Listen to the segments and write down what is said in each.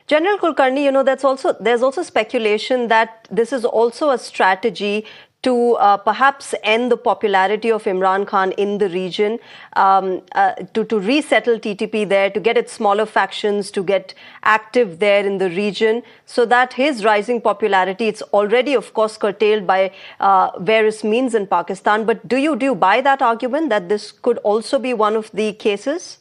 General Kulkarni, there's also speculation that this is also a strategy to perhaps end the popularity of Imran Khan in the region, to resettle TTP there, to get its smaller factions to get active there in the region, so that his rising popularity, it's already, of course, curtailed by various means in Pakistan. But do you buy that argument that this could also be one of the cases?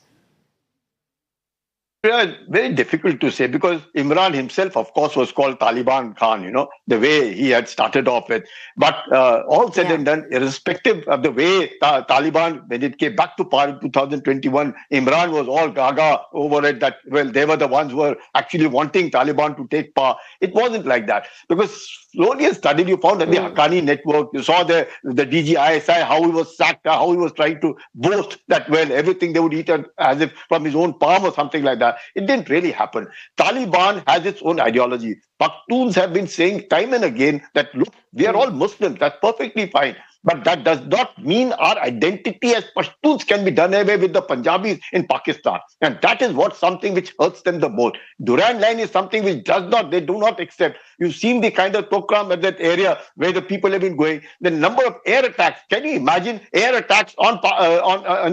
Yeah, very difficult to say because Imran himself, of course, was called Taliban Khan, the way he had started off with. But all said and done, irrespective of the way Taliban, when it came back to power in 2021, Imran was all gaga over it that, well, they were the ones who were actually wanting Taliban to take power. It wasn't like that because slowly and steadily you found that the Haqqani network, you saw the DGISI, how he was sacked, how he was trying to boast that, well, everything they would eat as if from his own palm or something like that. It didn't really happen. Taliban has its own ideology. Pakhtuns have been saying time and again that, look, we are all Muslims. That's perfectly fine. But that does not mean our identity as Pashtuns can be done away with the Punjabis in Pakistan. And that is something which hurts them the most. Durand Line is something which they do not accept. You've seen the kind of Tokram at that area where the people have been going. The number of air attacks. Can you imagine air attacks on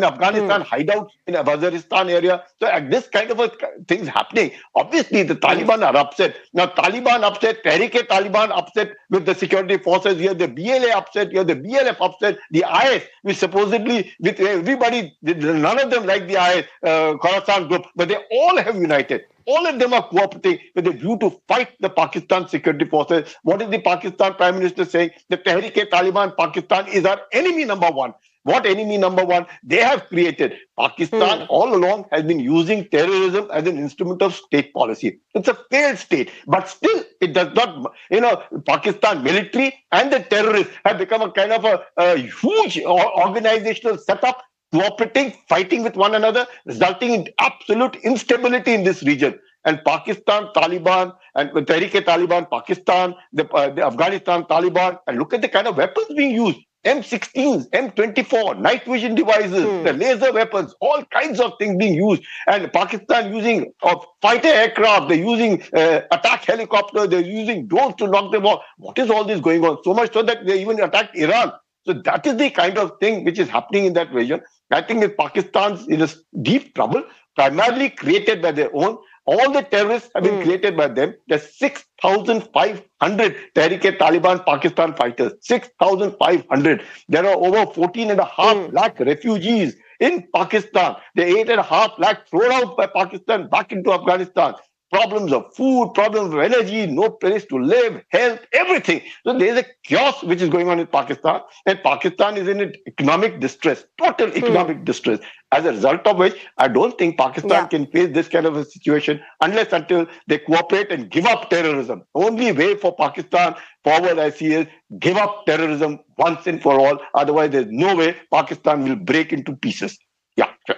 Afghanistan hideouts in the Waziristan area? So this kind of things happening. Obviously, the Taliban are upset. Now, Taliban upset, Tehrik-e-Taliban upset with the security forces. You have the BLA upset, you have the BLF upset, the IS, which supposedly, with everybody, none of them like the IS, Khorasan group, but they all have united. All of them are cooperating with a view to fight the Pakistan security forces. What is the Pakistan Prime Minister saying? The Tehrik-e-Taliban Pakistan is our enemy number one. What enemy number one? They have created. Pakistan all along has been using terrorism as an instrument of state policy. It's a failed state, but still it does not, Pakistan military and the terrorists have become a kind of a huge organizational setup, cooperating, fighting with one another, resulting in absolute instability in this region. And Pakistan, Taliban, and Tehrik-e-Taliban, Pakistan, the Afghanistan Taliban, and look at the kind of weapons being used. M16s, M24, night vision devices, the laser weapons, all kinds of things being used. And Pakistan using fighter aircraft, they're using attack helicopters, they're using drones to knock them off. What is all this going on? So much so that they even attacked Iran. So that is the kind of thing which is happening in that region. I think that Pakistan's in a deep trouble, primarily created by their own. All the terrorists have been created by them. There's 6,500 Tehrik-e-Taliban Pakistan fighters. 6,500. There are over 14.5 lakh refugees in Pakistan. The 8.5 lakh thrown out by Pakistan back into Afghanistan. Problems of food, problems of energy, no place to live, health, everything. So there is a chaos which is going on in Pakistan, and Pakistan is in economic distress, total economic distress. As a result of which, I don't think Pakistan can face this kind of a situation unless until they cooperate and give up terrorism. Only way for Pakistan forward, I see, is give up terrorism once and for all. Otherwise, there's no way Pakistan will break into pieces. Yeah, sure.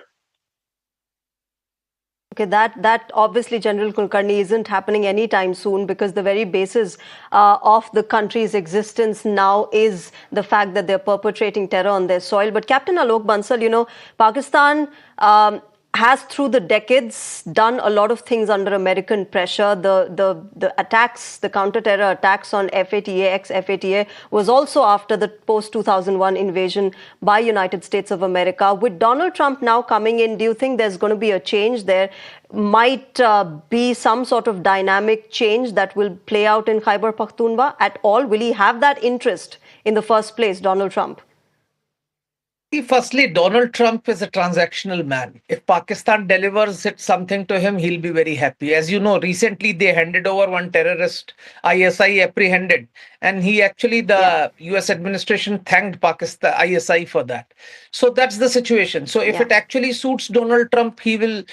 Okay, that obviously, General Kulkarni, isn't happening anytime soon because the very basis of the country's existence now is the fact that they're perpetrating terror on their soil. But Captain Alok Bansal, Pakistan has through the decades done a lot of things under American pressure. The attacks, the counter-terror attacks on FATA, ex-FATA, was also after the post-2001 invasion by United States of America. With Donald Trump now coming in, do you think there's going to be a change there? Might be some sort of dynamic change that will play out in Khyber Pakhtunkhwa at all? Will he have that interest in the first place, Donald Trump? Firstly, Donald Trump is a transactional man. If Pakistan delivers something to him, he'll be very happy. As you know, recently they handed over one terrorist, ISI apprehended, and the US administration thanked Pakistan, ISI for that. So that's the situation. So if it actually suits Donald Trump, he will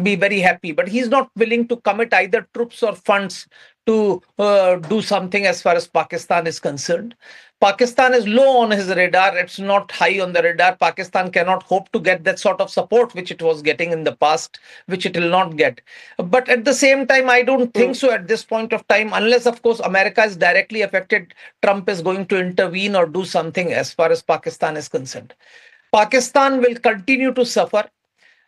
be very happy. But he's not willing to commit either troops or funds to do something as far as Pakistan is concerned. Pakistan is low on his radar. It's not high on the radar. Pakistan cannot hope to get that sort of support which it was getting in the past, which it will not get. But at the same time, I don't think so at this point of time, unless, of course, America is directly affected, Trump is going to intervene or do something as far as Pakistan is concerned. Pakistan will continue to suffer.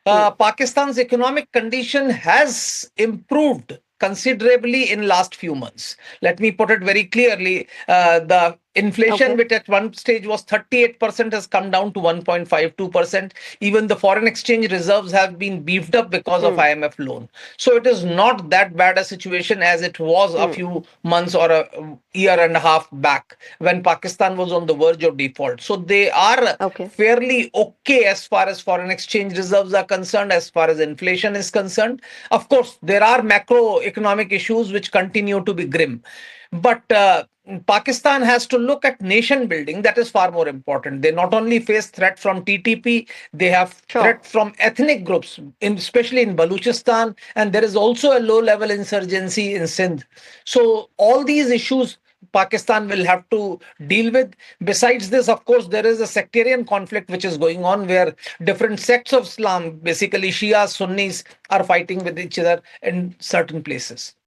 Pakistan's economic condition has improved considerably in last few months. Let me put it very clearly. The inflation, which at one stage was 38%, has come down to 1.52%. Even the foreign exchange reserves have been beefed up because of IMF loan. So it is not that bad a situation as it was a few months or a year and a half back when Pakistan was on the verge of default. So they are fairly okay as far as foreign exchange reserves are concerned, as far as inflation is concerned. Of course, there are macroeconomic issues which continue to be grim. But Pakistan has to look at nation building. That is far more important. They not only face threat from TTP, they have threat from ethnic groups, especially in Baluchistan, and there is also a low-level insurgency in Sindh. So all these issues Pakistan will have to deal with. Besides this, of course, there is a sectarian conflict which is going on where different sects of Islam, basically Shia, Sunnis, are fighting with each other in certain places.